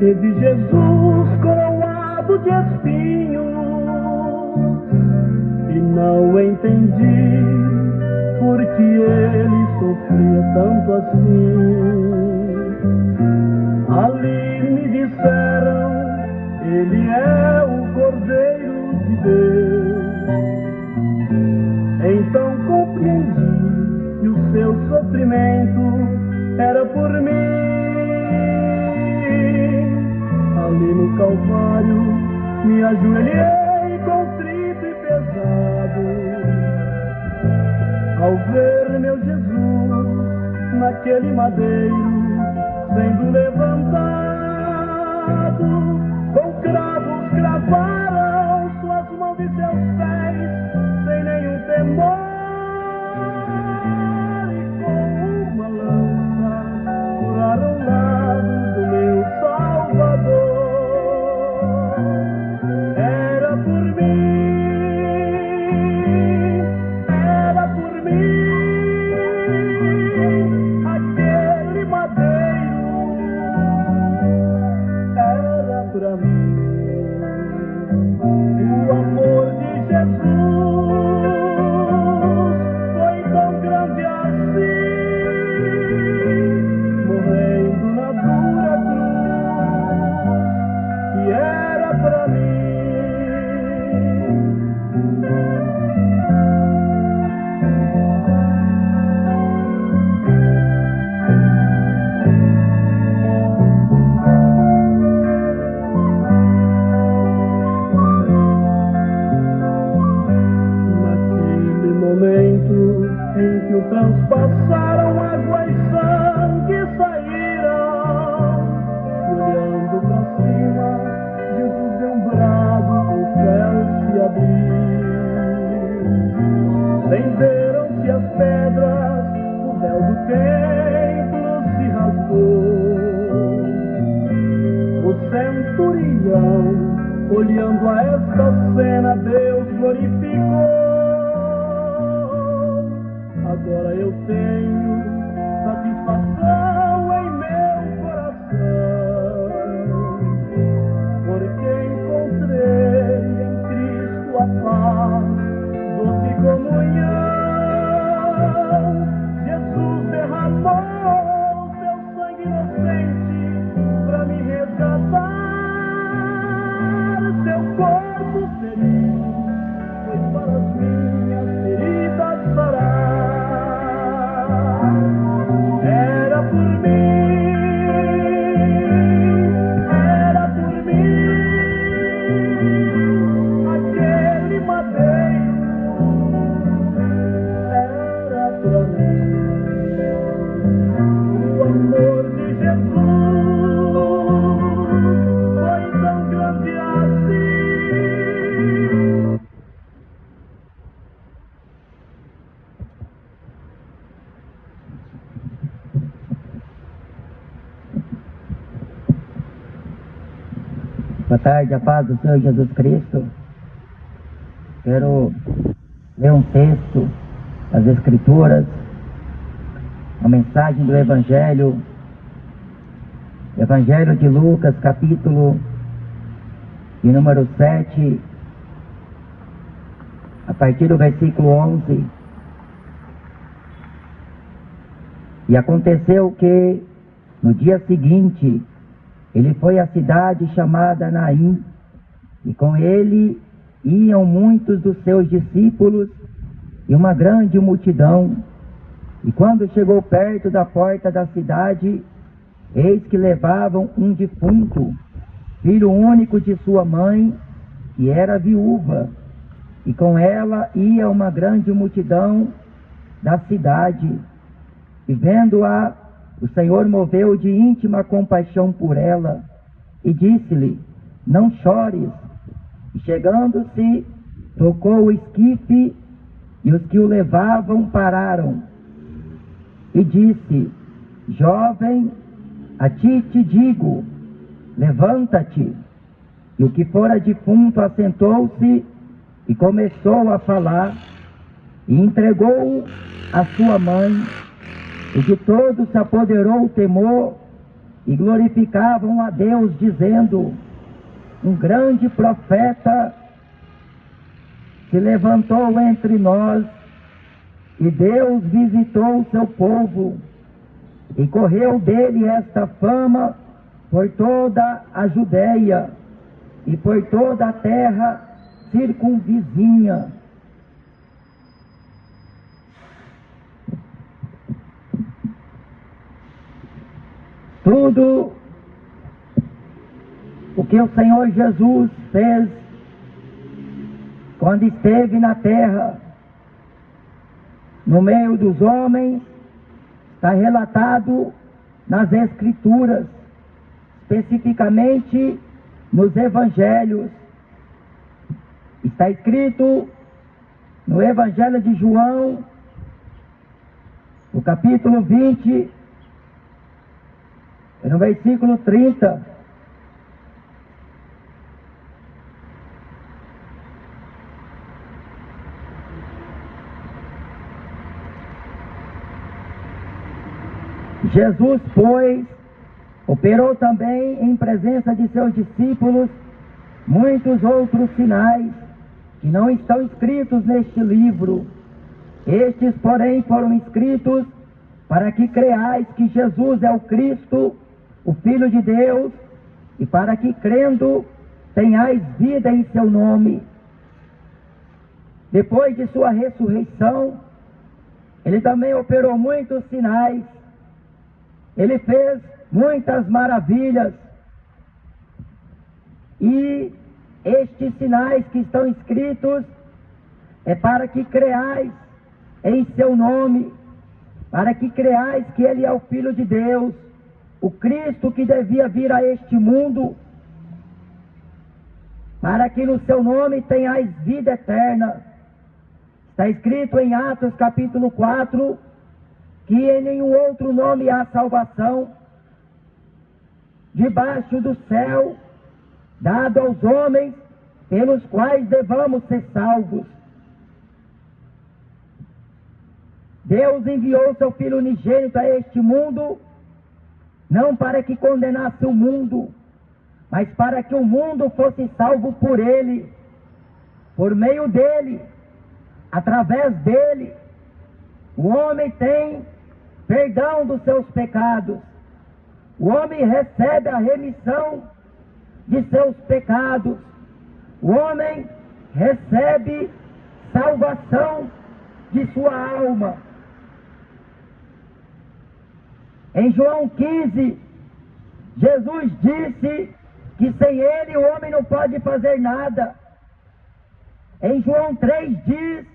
Teve Jesus coroado de espinhos e não entendi por que ele sofria tanto assim. Ali me disseram, ele é o Cordeiro de Deus. Então compreendi que o seu sofrimento era por mim. Ali no Calvário me ajoelhei contrito e pesado, ao ver meu Jesus naquele madeiro sendo levantado. Com cravos cravaram suas mãos e seus pés sem nenhum temor, e com uma lança furaram o lado do meu Salvador. Era por mim, era por mim, aquele madeiro era pra mim. O amor de Jesus foi tão grande assim, morrendo na dura cruz que era pra mim. Em que o transpassaram, água e sangue saíram, e olhando pra cima, Jesus deu um brado, o céu se abriu. Venderam-se as pedras, o véu do templo se rasgou. O centurião, olhando a esta cena, Deus glorificou. Agora eu tenho satisfação em meu coração, porque encontrei em Cristo a paz, doce comunhão. Jesus derramou seu sangue inocente pra me resgatar. Seu corpo ferido foi para as minhas feridas sarar. Era por mim, aquele madeiro era pra mim. O amor de Jesus foi tão grande assim. Boa tarde, a paz do Senhor Jesus Cristo. Quero ler um texto das Escrituras, uma mensagem do Evangelho de Lucas, capítulo de número 7, a partir do versículo 11. E aconteceu que, no dia seguinte, ele foi à cidade chamada Naim, e com ele iam muitos dos seus discípulos e uma grande multidão. E quando chegou perto da porta da cidade, eis que levavam um defunto, filho único de sua mãe, que era viúva, e com ela ia uma grande multidão da cidade. E vendo-a, o Senhor moveu de íntima compaixão por ela, e disse-lhe: não chores. E chegando-se, tocou o esquife, e os que o levavam pararam. E disse: jovem, a ti te digo, levanta-te. E o que fora defunto assentou-se e começou a falar, e entregou-o à sua mãe. E de todos se apoderou o temor, e glorificavam a Deus, dizendo: um grande profeta se levantou entre nós, e Deus visitou o seu povo, e correu dele esta fama por toda a Judéia e por toda a terra circunvizinha. Tudo o que o Senhor Jesus fez quando esteve na terra, no meio dos homens, está relatado nas Escrituras, especificamente nos Evangelhos. Está escrito no Evangelho de João, no capítulo 20, no versículo 30. Jesus, pois, operou também em presença de seus discípulos muitos outros sinais que não estão escritos neste livro. Estes, porém, foram escritos para que creais que Jesus é o Cristo, o Filho de Deus, e para que, crendo, tenhais vida em seu nome. Depois de sua ressurreição, ele também operou muitos sinais. Ele fez muitas maravilhas. E estes sinais que estão escritos é para que creais em seu nome, para que creais que ele é o Filho de Deus, o Cristo que devia vir a este mundo, para que no seu nome tenhais vida eterna. Está escrito em Atos capítulo 4, que em nenhum outro nome há salvação, debaixo do céu, dado aos homens, pelos quais devamos ser salvos. Deus enviou seu Filho unigênito a este mundo, não para que condenasse o mundo, mas para que o mundo fosse salvo por ele, por meio dele, através dele. O homem tem perdão dos seus pecados, o homem recebe a remissão de seus pecados, o homem recebe salvação de sua alma. Em João 15, Jesus disse que sem ele o homem não pode fazer nada. Em João 3 diz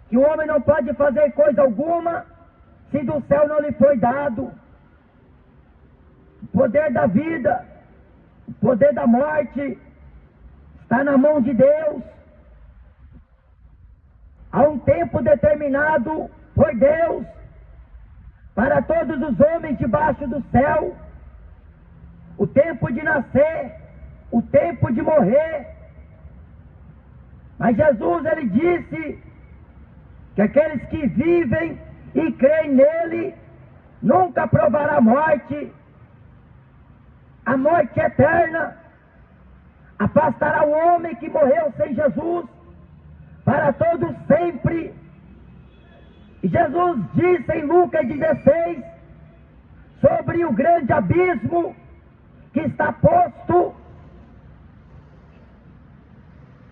que o homem não pode fazer coisa alguma se do céu não lhe foi dado. O poder da vida, o poder da morte está na mão de Deus. Há um tempo determinado por Deus para todos os homens debaixo do céu, o tempo de nascer, o tempo de morrer. Mas Jesus, ele disse que aqueles que vivem e creem nele nunca provará a morte eterna. Afastará o homem que morreu sem Jesus para todo sempre. E Jesus disse em Lucas 16 sobre o grande abismo que está posto,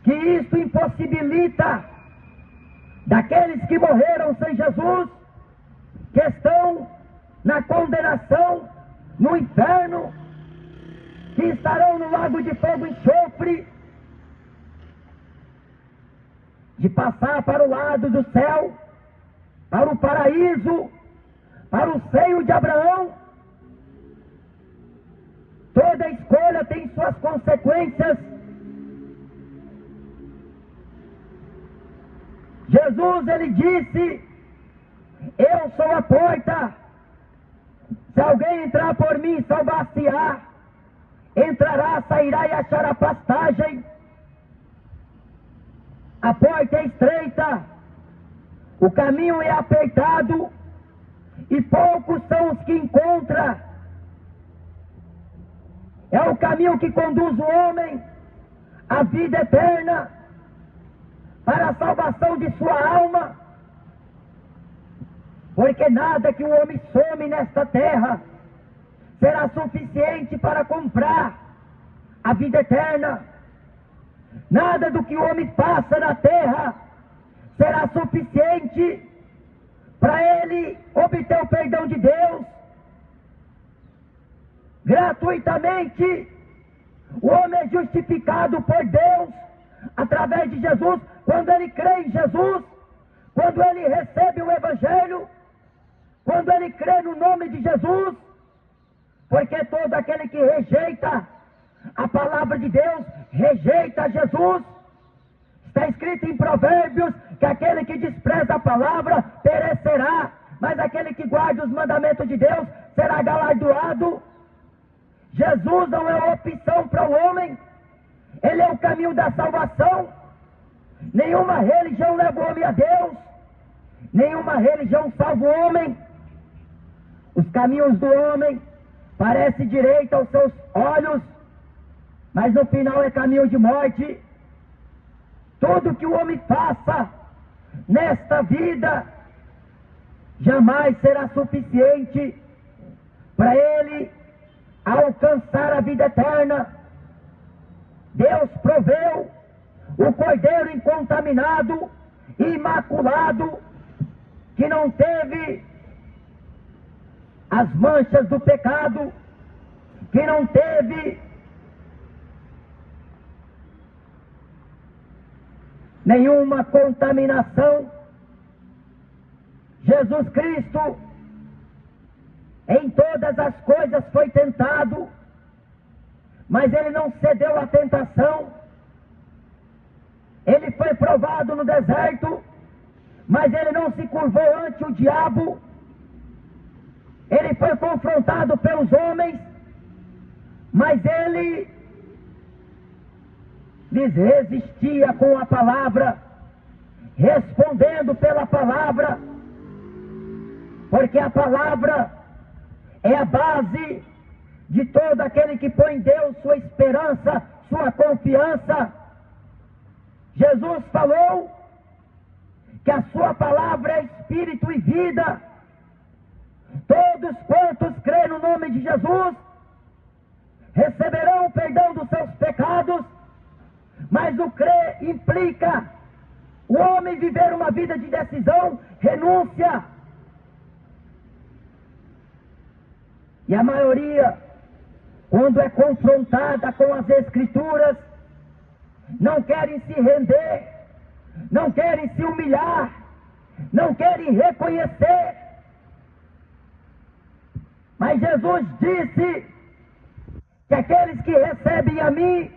que isto impossibilita daqueles que morreram sem Jesus, que estão na condenação, no inferno, que estarão no lago de fogo e enxofre, de passar para o lado do céu, para o paraíso, para o seio de Abraão. Toda escolha tem suas consequências. Jesus, ele disse: eu sou a porta, se alguém entrar por mim, salvar-se-á, entrará, sairá e achará pastagem. A porta é estreita, o caminho é apertado, e poucos são os que encontram. É o caminho que conduz o homem à vida eterna, para a salvação de sua alma. Porque nada que o homem some nesta terra será suficiente para comprar a vida eterna. Nada do que o homem passa na terra será suficiente para ele obter o perdão de Deus. Gratuitamente, o homem é justificado por Deus através de Jesus, quando ele crê em Jesus, quando ele recebe o Evangelho, quando ele crê no nome de Jesus. Porque todo aquele que rejeita a palavra de Deus, rejeita Jesus. Está escrito em Provérbios que aquele que despreza a palavra perecerá, mas aquele que guarda os mandamentos de Deus será galardoado. Jesus não é opção para o homem, ele é o caminho da salvação. Nenhuma religião leva o homem a Deus, nenhuma religião salva o homem. Os caminhos do homem parecem direito aos seus olhos, mas no final é caminho de morte. Tudo que o homem faça nesta vida jamais será suficiente para ele alcançar a vida eterna. Deus proveu o cordeiro incontaminado, imaculado, que não teve as manchas do pecado, que não teve nenhuma contaminação. Jesus Cristo em todas as coisas foi tentado, mas ele não cedeu à tentação. Ele foi provado no deserto, mas ele não se curvou ante o diabo. Ele foi confrontado pelos homens, mas ele lhes resistia com a palavra, respondendo pela palavra, porque a palavra é a base de todo aquele que põe em Deus sua esperança, sua confiança. Jesus falou que a sua palavra é espírito e vida. Todos quantos crêem no nome de Jesus receberão o perdão dos seus pecados, mas o crer implica o homem viver uma vida de decisão, renúncia. E a maioria, quando é confrontada com as Escrituras, não querem se render, não querem se humilhar, não querem reconhecer. Mas Jesus disse que aqueles que recebem a mim,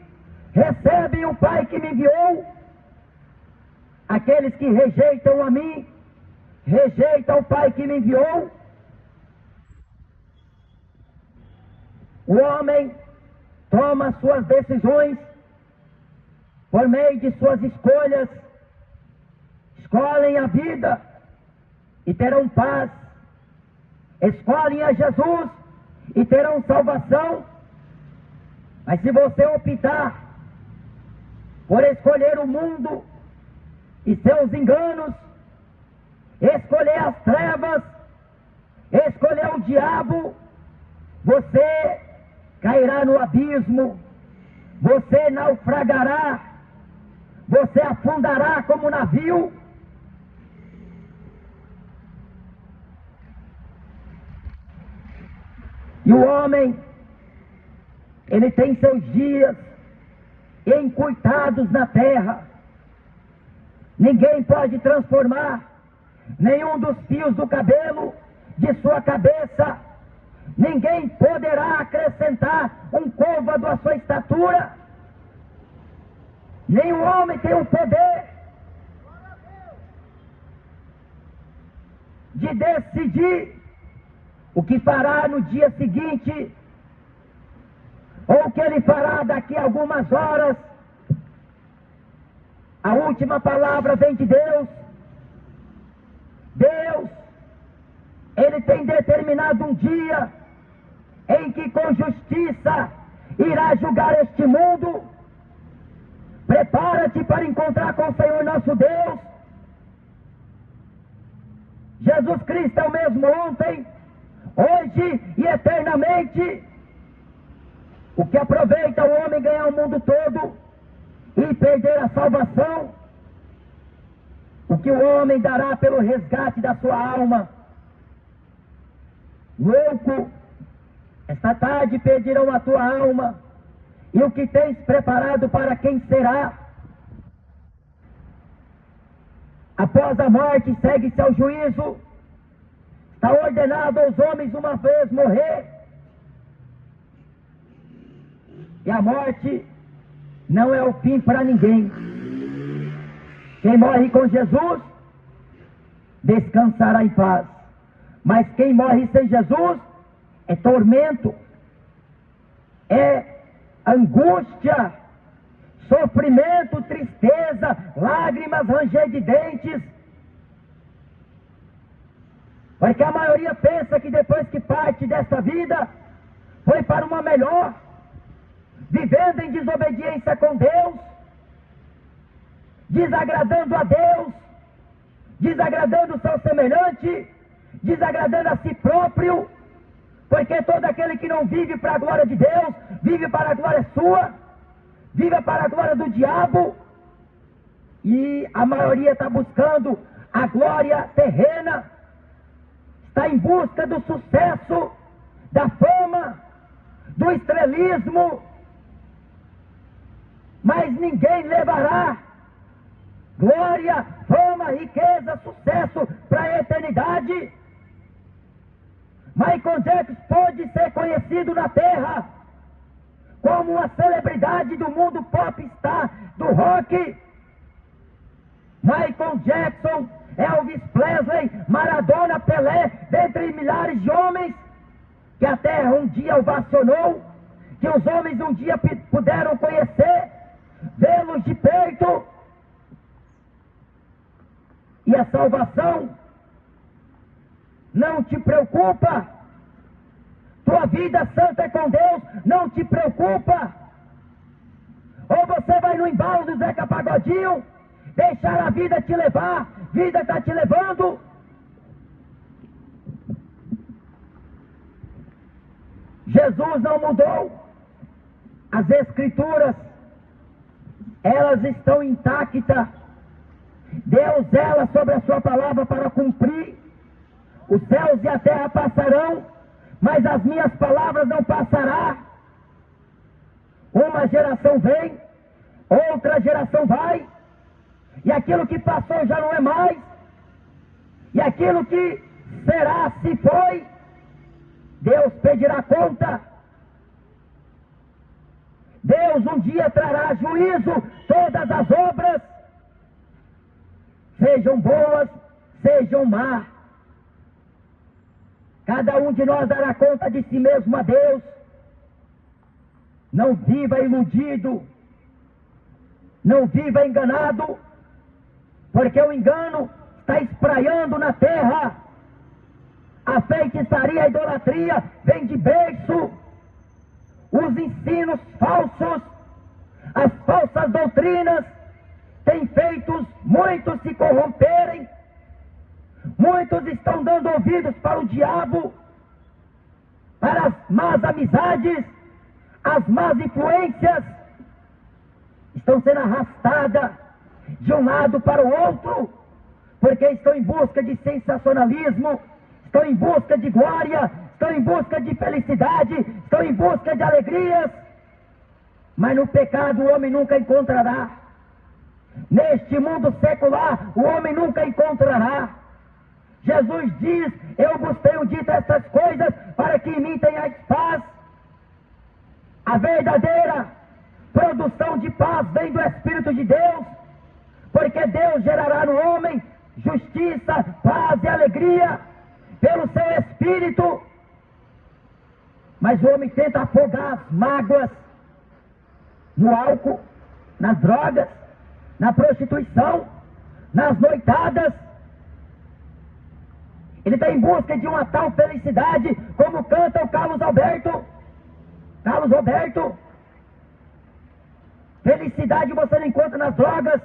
recebem o Pai que me enviou. Aqueles que rejeitam a mim, rejeitam o Pai que me enviou. O homem toma suas decisões por meio de suas escolhas. Escolhem a vida e terão paz. Escolhem a Jesus e terão salvação. Mas se você optar por escolher o mundo e seus enganos, escolher as trevas, escolher o diabo, você cairá no abismo, você naufragará, você afundará como um navio. E o homem, ele tem seus dias encurtados na terra. Ninguém pode transformar nenhum dos fios do cabelo de sua cabeça. Ninguém poderá acrescentar um côvado à sua estatura. Nenhum homem tem o poder de decidir o que fará no dia seguinte, ou o que ele fará daqui a algumas horas. A última palavra vem de Deus. Deus, ele tem determinado um dia em que com justiça irá julgar este mundo. Prepara-te para encontrar com o Senhor nosso Deus. Jesus Cristo é o mesmo ontem, hoje e eternamente. O que aproveita o homem ganhar o mundo todo e perder a salvação? O que o homem dará pelo resgate da sua alma? Louco, esta tarde perderão a tua alma. E o que tens preparado para quem será? Após a morte segue-se ao juízo. Está ordenado aos homens uma vez morrer. E a morte não é o fim para ninguém. Quem morre com Jesus descansará em paz. Mas quem morre sem Jesus é tormento, é angústia, sofrimento, tristeza, lágrimas, ranger de dentes. Porque a maioria pensa que depois que parte desta vida, foi para uma melhor, vivendo em desobediência com Deus, desagradando a Deus, desagradando o seu semelhante, desagradando a si próprio, porque todo aquele que não vive para a glória de Deus, vive para a glória sua, vive para a glória do diabo, e a maioria está buscando a glória terrena, está em busca do sucesso, da fama, do estrelismo, mas ninguém levará glória, fama, riqueza, sucesso para a eternidade. Michael Jackson pode ser conhecido na terra como uma celebridade do mundo popstar, do rock. Michael Jackson, Elvis Presley, Maradona, Pelé, dentre milhares de homens que a terra um dia ovacionou, que os homens um dia puderam conhecer, vê-los de perto. E a salvação não te preocupa. Tua vida santa com Deus não te preocupa. Ou você vai no embalo do Zeca Pagodinho, deixar a vida te levar, vida está te levando. Jesus não mudou. As Escrituras, elas estão intactas. Deus zela sobre a sua palavra para cumprir. Os céus e a terra passarão, mas as minhas palavras não passarão. Uma geração vem, outra geração vai, e aquilo que passou já não é mais, e aquilo que será, se foi, Deus pedirá conta. Deus um dia trará juízo todas as obras, sejam boas, sejam más. Cada um de nós dará conta de si mesmo a Deus. Não viva iludido, não viva enganado, porque o engano está espraiando na terra. A feitiçaria, a idolatria vem de berço. Os ensinos falsos, as falsas doutrinas têm feito muitos se corromperem. Muitos estão dando ouvidos para o diabo, para as más amizades, as más influências. Estão sendo arrastadas de um lado para o outro, porque estão em busca de sensacionalismo, estão em busca de glória, estão em busca de felicidade, estão em busca de alegrias. Mas no pecado o homem nunca encontrará. Neste mundo secular o homem nunca encontrará. Jesus diz: eu vos tenho dito estas coisas para que em mim tenhais paz. A verdadeira produção de paz vem do Espírito de Deus, porque Deus gerará no homem justiça, paz e alegria pelo seu Espírito. Mas o homem tenta afogar as mágoas no álcool, nas drogas, na prostituição, nas noitadas. Ele está em busca de uma tal felicidade, como canta o Carlos Alberto. Carlos Alberto, Felicidade você não encontra nas drogas,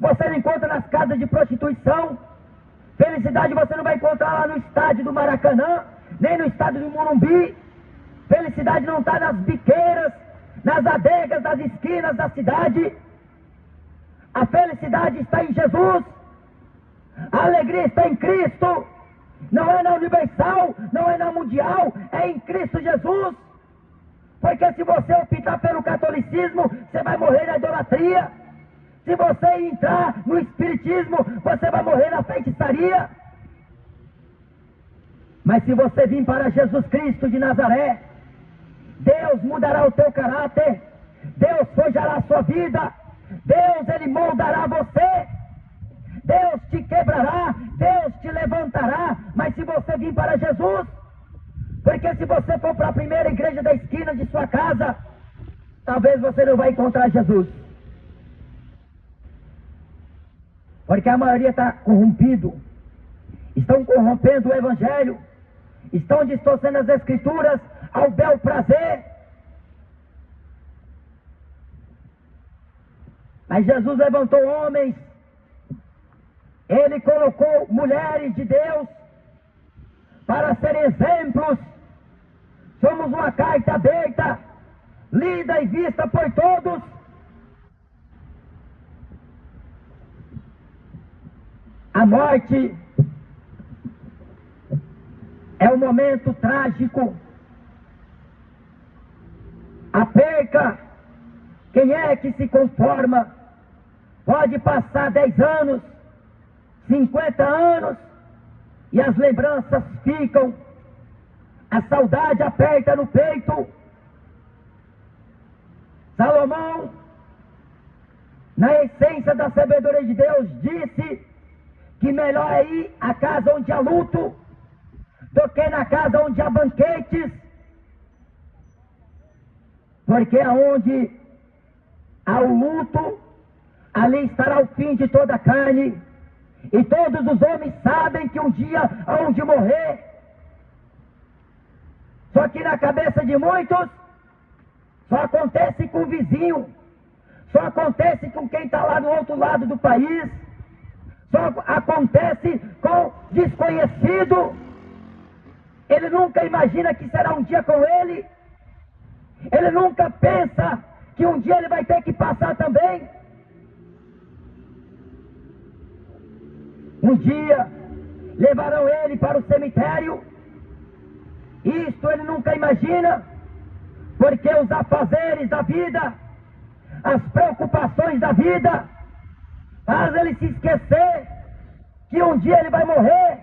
você não encontra nas casas de prostituição. Felicidade você não vai encontrar lá no estádio do Maracanã, nem no estádio do Morumbi. Felicidade não está nas biqueiras, nas adegas, nas esquinas da cidade. A felicidade está em Jesus. A alegria está em Cristo. Não é na Universal, não é na Mundial, é em Cristo Jesus. Porque se você optar pelo catolicismo, você vai morrer na idolatria. Se você entrar no espiritismo, você vai morrer na feitiçaria. Mas se você vir para Jesus Cristo de Nazaré, Deus mudará o teu caráter, Deus forjará a sua vida, Deus, Ele moldará você, Deus te quebrará, Deus te levantará. Mas se você vir para Jesus, porque se você for para a primeira igreja da esquina de sua casa, talvez você não vai encontrar Jesus. Porque a maioria está corrompido, estão corrompendo o Evangelho, estão distorcendo as Escrituras ao bel prazer. Mas Jesus levantou homens, Ele colocou mulheres de Deus para serem exemplos. Somos uma carta aberta, lida e vista por todos. A morte é um momento trágico. A perca, quem é que se conforma? Pode passar 10 anos, 50 anos, e as lembranças ficam. A saudade aperta no peito. Salomão, na essência da sabedoria de Deus, disse que melhor é ir à casa onde há luto do que na casa onde há banquetes, porque aonde há o luto, ali estará o fim de toda a carne, e todos os homens sabem que um dia hão de morrer. Só que na cabeça de muitos, só acontece com o vizinho, só acontece com quem está lá do outro lado do país, só acontece com desconhecido. Ele nunca imagina que será um dia com ele. Ele nunca pensa que um dia ele vai ter que passar também. Um dia levarão ele para o cemitério. Isto ele nunca imagina, porque os afazeres da vida, as preocupações da vida, faz ele se esquecer que um dia ele vai morrer.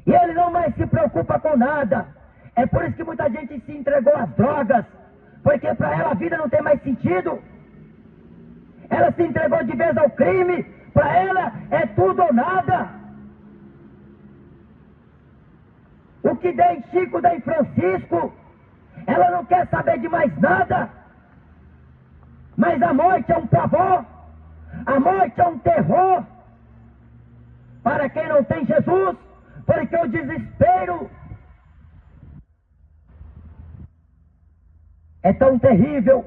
E ele não mais se preocupa com nada. É por isso que muita gente se entregou às drogas, porque para ela a vida não tem mais sentido. Ela se entregou de vez ao crime, para ela é tudo ou nada. O que der em Chico, der em Francisco, ela não quer saber de mais nada. Mas a morte é um pavor, a morte é um terror para quem não tem Jesus, porque o desespero é tão terrível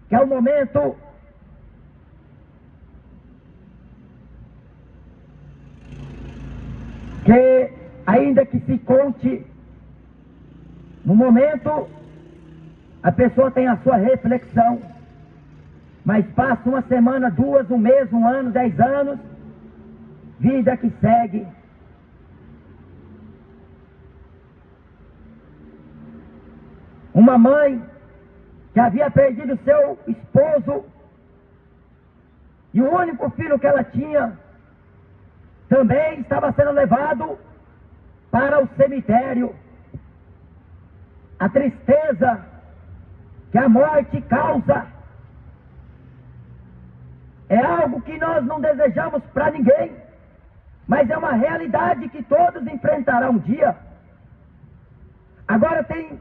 que é o momento que, ainda que se conte, no momento a pessoa tem a sua reflexão, mas passa uma semana, 2, um mês, 1 ano, 10 anos, vida que segue. Uma mãe que havia perdido seu esposo e o único filho que ela tinha também estava sendo levado para o cemitério. A tristeza que a morte causa é algo que nós não desejamos para ninguém, mas é uma realidade que todos enfrentarão um dia. Agora tem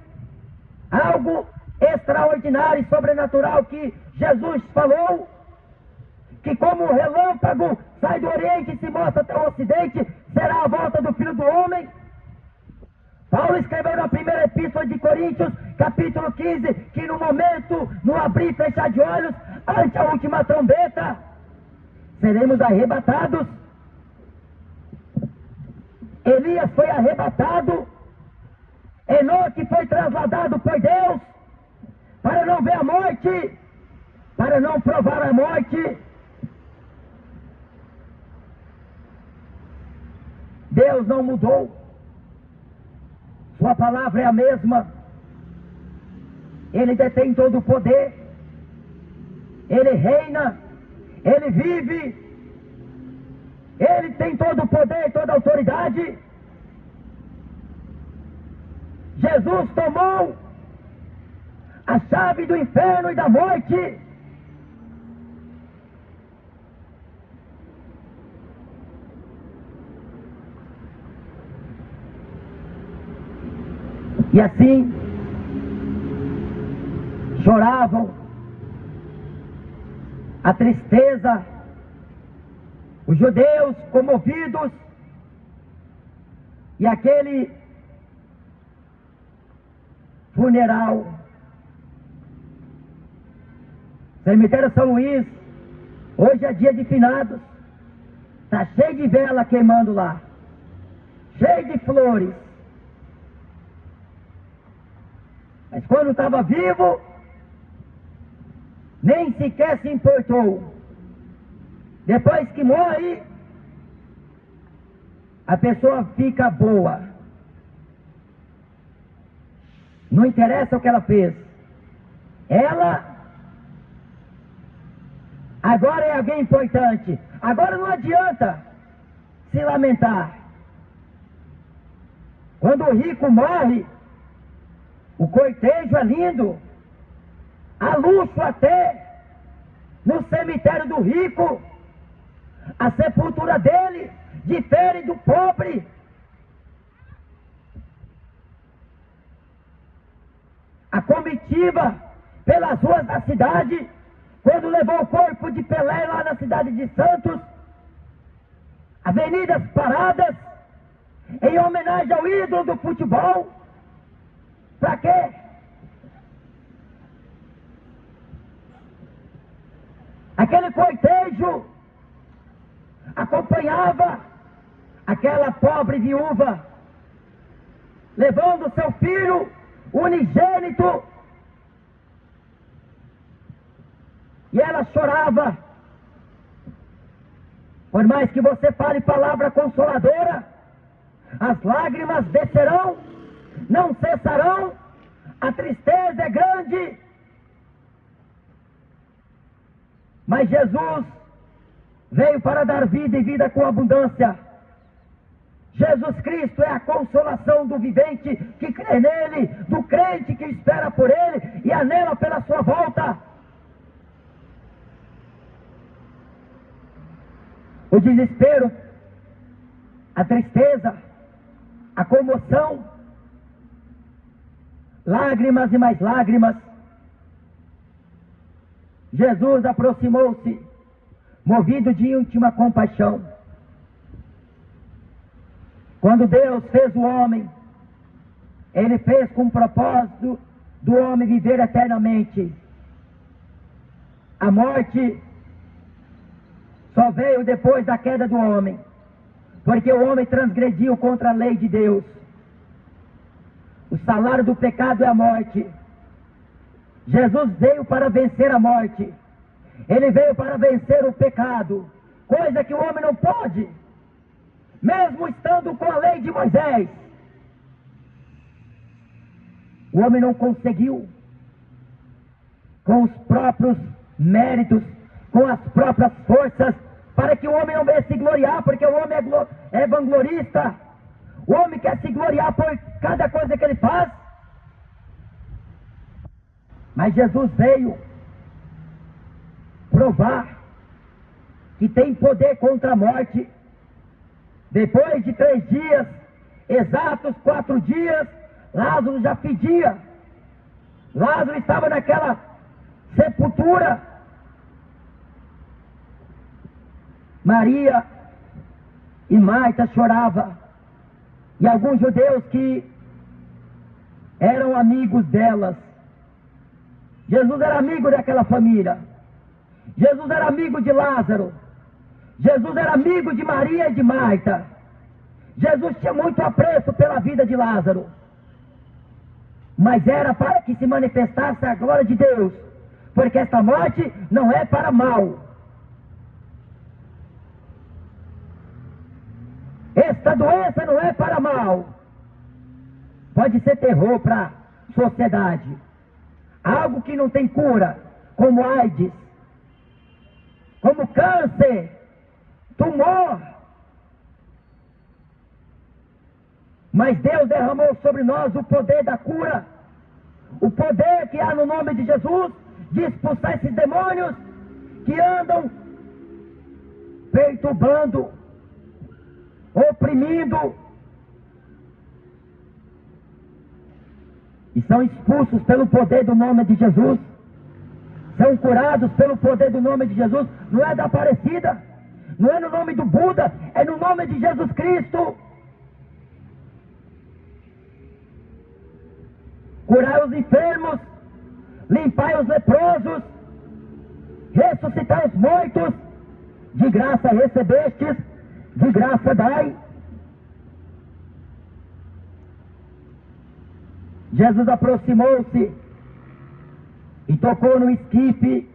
algo extraordinário e sobrenatural que Jesus falou, que como o relâmpago sai do Oriente e se mostra até o Ocidente, será a volta do Filho do Homem. Paulo escreveu na primeira epístola de Coríntios capítulo 15, que no momento, no abrir e fechar de olhos, ante a última trombeta, seremos arrebatados. Elias foi arrebatado, Enoque foi trasladado por Deus, para não ver a morte, para não provar a morte. Deus não mudou, sua palavra é a mesma, Ele detém todo o poder, Ele reina, Ele vive, Ele tem todo o poder, toda a autoridade. Jesus tomou a chave do inferno e da morte. E assim, choravam, a tristeza, os judeus comovidos, e aquele funeral. Cemitério São Luís, hoje é dia de finados, está cheio de vela queimando lá, cheio de flores. Mas quando estava vivo, nem sequer se importou. Depois que morre, a pessoa fica boa. Não interessa o que ela fez. Ela agora é alguém importante. Agora não adianta se lamentar. Quando o rico morre, o cortejo é lindo, há luxo até no cemitério do rico. A sepultura dele difere do pobre. A comitiva pelas ruas da cidade, quando levou o corpo de Pelé lá na cidade de Santos, avenidas paradas em homenagem ao ídolo do futebol. Para quê? Aquele cortejo acompanhava aquela pobre viúva, levando seu filho unigênito, e ela chorava. Por mais que você fale palavra consoladora, as lágrimas descerão, não cessarão, a tristeza é grande. Mas Jesus veio para dar vida e vida com abundância. Jesus Cristo é a consolação do vivente que crê nele, do crente que espera por ele e anela pela sua volta. O desespero, a tristeza, a comoção, lágrimas e mais lágrimas. Jesus aproximou-se, movido de íntima compaixão. Quando Deus fez o homem, Ele fez com o propósito do homem viver eternamente. A morte só veio depois da queda do homem, porque o homem transgrediu contra a lei de Deus. O salário do pecado é a morte. Jesus veio para vencer a morte. Ele veio para vencer o pecado, coisa que o homem não pode, mesmo estando com a lei de Moisés. O homem não conseguiu, com os próprios méritos, com as próprias forças, para que o homem não venha se gloriar, porque o homem é vanglorista. O homem quer se gloriar por cada coisa que ele faz. Mas Jesus veio provar que tem poder contra a morte. Depois de 3 dias, exatos 4 dias, Lázaro já fedia. Lázaro estava naquela sepultura. Maria e Marta choravam. E alguns judeus que eram amigos delas. Jesus era amigo daquela família. Jesus era amigo de Lázaro. Jesus era amigo de Maria e de Marta. Jesus tinha muito apreço pela vida de Lázaro. Mas era para que se manifestasse a glória de Deus. Porque esta morte não é para mal. Esta doença não é para mal. Pode ser terror para a sociedade. Algo que não tem cura, como AIDS, como câncer, tumor. Mas Deus derramou sobre nós o poder da cura. O poder que há no nome de Jesus de expulsar esses demônios que andam perturbando, oprimindo, e são expulsos pelo poder do nome de Jesus, são curados pelo poder do nome de Jesus. Não é da Aparecida, não é no nome do Buda, é no nome de Jesus Cristo. Curai os enfermos, limpai os leprosos, ressuscitai os mortos, de graça recebestes, de graça dai. Jesus aproximou-se e tocou no esquife,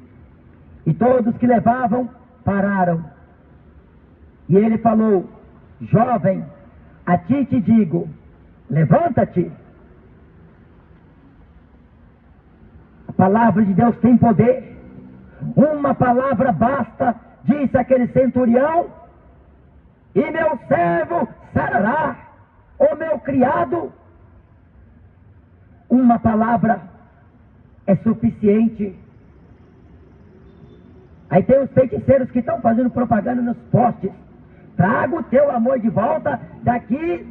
e todos que levavam pararam. E ele falou: jovem, a ti te digo, levanta-te. A palavra de Deus tem poder. Uma palavra basta, disse aquele centurião, e meu servo sarará, o meu criado. Uma palavra é suficiente. Aí tem os feiticeiros que estão fazendo propaganda nos postes: traga o teu amor de volta daqui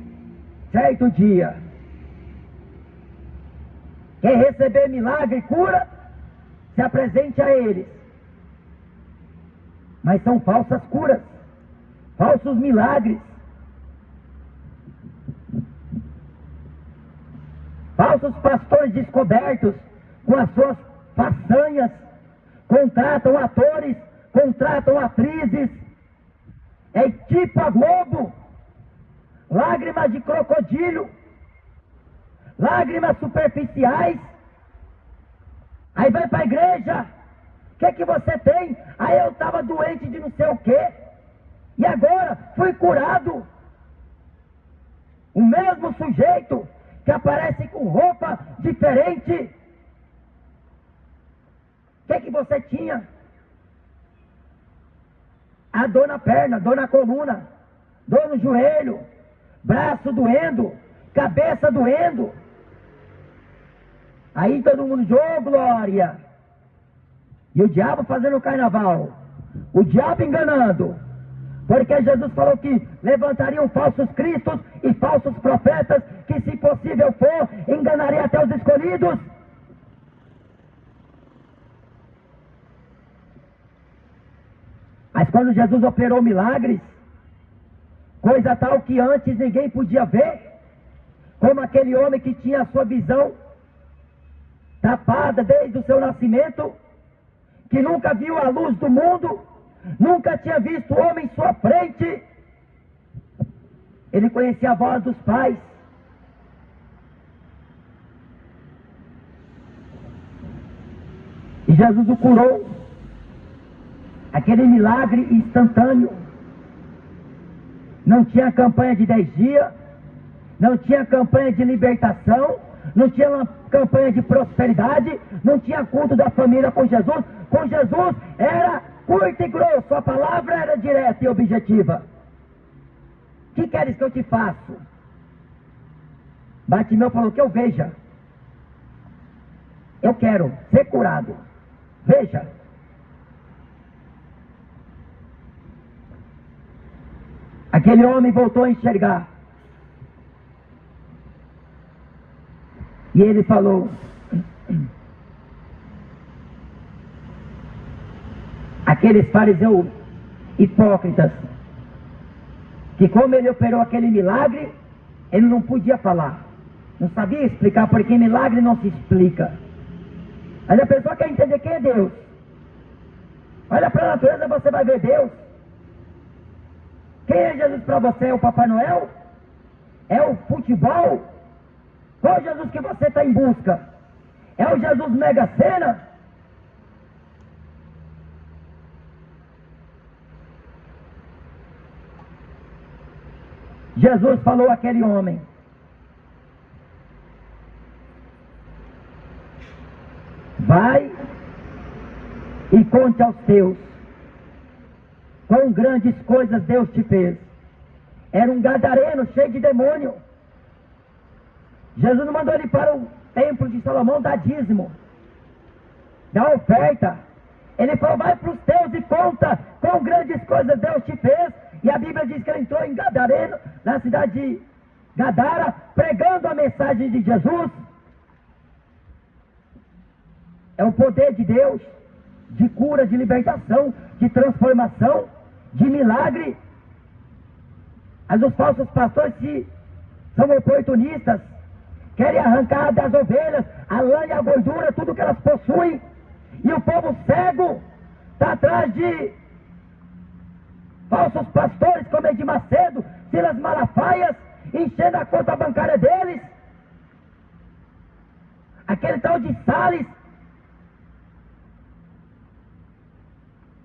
certo dia. Quem receber milagre e cura, se apresente a eles. Mas são falsas curas, falsos milagres, falsos pastores descobertos com as suas façanhas. Contratam atores, contratam atrizes. É tipo a Globo. Lágrimas de crocodilo, lágrimas superficiais. Aí vai para a igreja: o que você tem? Aí eu estava doente de não sei o quê, e agora fui curado. O mesmo sujeito que aparece com roupa diferente. O que você tinha? A dor na perna, dor na coluna, dor no joelho, braço doendo, cabeça doendo. Aí todo mundo diz: ô glória! E o diabo fazendo o carnaval, o diabo enganando, porque Jesus falou que levantariam falsos cristos e falsos profetas, que se possível for, enganaria até os escolhidos. Mas quando Jesus operou milagres, coisa tal que antes ninguém podia ver, como aquele homem que tinha a sua visão tapada desde o seu nascimento, que nunca viu a luz do mundo, nunca tinha visto o homem em sua frente. Ele conhecia a voz dos pais. E Jesus o curou. Aquele milagre instantâneo. Não tinha campanha de 10 dias, não tinha campanha de libertação, não tinha uma campanha de prosperidade, não tinha culto da família com Jesus. Com Jesus era curto e grosso, a palavra era direta e objetiva. O que queres que eu te faça? Bartimeu falou: que eu veja. Eu quero ser curado. Veja. Aquele homem voltou a enxergar. E ele falou: aqueles fariseus hipócritas, que como ele operou aquele milagre, ele não podia falar. Não sabia explicar, porque milagre não se explica. Mas a pessoa quer entender quem é Deus. Olha para a natureza, você vai ver Deus. Quem é Jesus para você? É o Papai Noel? É o futebol? Qual Jesus que você está em busca? É o Jesus Mega Sena? Jesus falou àquele homem: vai e conte aos teus quão grandes coisas Deus te fez. Era um gadareno cheio de demônio. Jesus não mandou ele para o templo de Salomão dar dízimo, dar oferta. Ele falou: vai para os teus e conta quão grandes coisas Deus te fez. E a Bíblia diz que ele entrou em Gadareno, na cidade de Gadara, pregando a mensagem de Jesus. É o poder de Deus, de cura, de libertação, de transformação, de milagre. Mas os falsos pastores são oportunistas, querem arrancar das ovelhas a lã e a gordura, tudo que elas possuem. E o povo cego está atrás de falsos pastores como Edir Macedo, Silas Malafaias, enchendo a conta bancária deles. Aquele tal de Salles,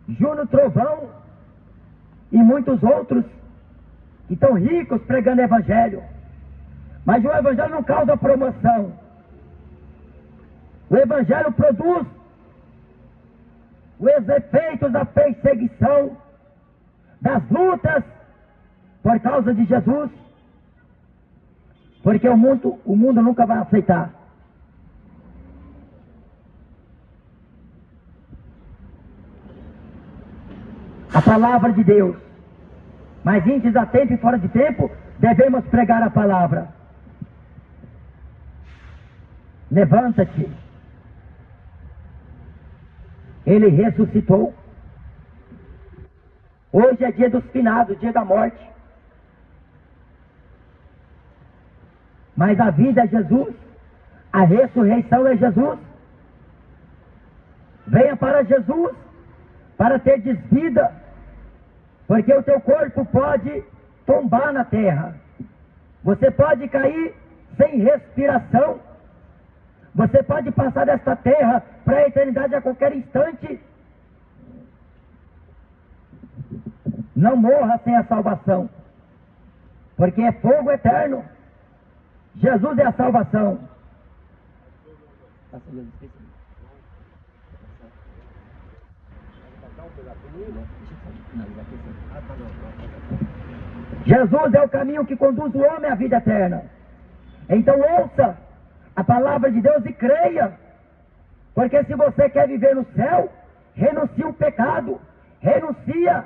Júnior Trovão e muitos outros que estão ricos pregando evangelho. Mas o evangelho não causa promoção. O evangelho produz os efeitos da perseguição, das lutas por causa de Jesus, porque o mundo nunca vai aceitar. A palavra de Deus. Mas antes a tempo e fora de tempo, devemos pregar a palavra. Levanta-te. Ele ressuscitou. Hoje é dia dos finados, dia da morte. Mas a vida é Jesus, a ressurreição é Jesus. Venha para Jesus, para ter desvida, porque o teu corpo pode tombar na terra. Você pode cair sem respiração. Você pode passar desta terra para a eternidade a qualquer instante. Não morra sem a salvação, porque é fogo eterno. Jesus é a salvação. Jesus é o caminho que conduz o homem à vida eterna. Então ouça a palavra de Deus e creia, porque se você quer viver no céu, renuncia o pecado, renuncia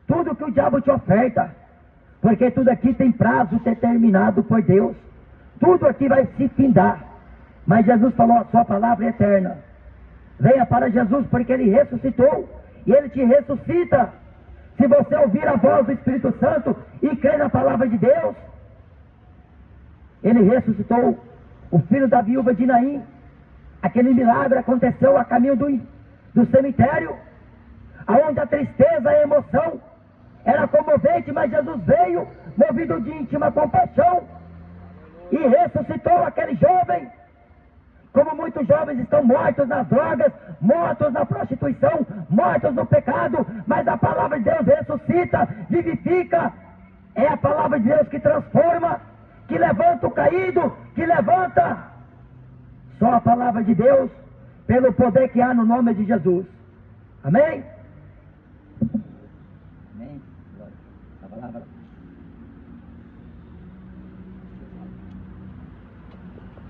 tudo que o diabo te oferta, porque tudo aqui tem prazo determinado por Deus. Tudo aqui vai se findar, mas Jesus falou: a sua palavra é eterna. Venha para Jesus, porque Ele ressuscitou, e Ele te ressuscita se você ouvir a voz do Espírito Santo e crer na palavra de Deus. Ele ressuscitou o filho da viúva de Naim. Aquele milagre aconteceu a caminho do cemitério, aonde a tristeza e a emoção era comovente, mas Jesus veio movido de íntima compaixão e ressuscitou aquele jovem. Como muitos jovens estão mortos nas drogas, mortos na prostituição, mortos no pecado, mas a palavra de Deus ressuscita, vivifica. É a palavra de Deus que transforma, que levanta o caído, que levanta. Só a palavra de Deus, pelo poder que há no nome de Jesus. Amém? Amém. A palavra.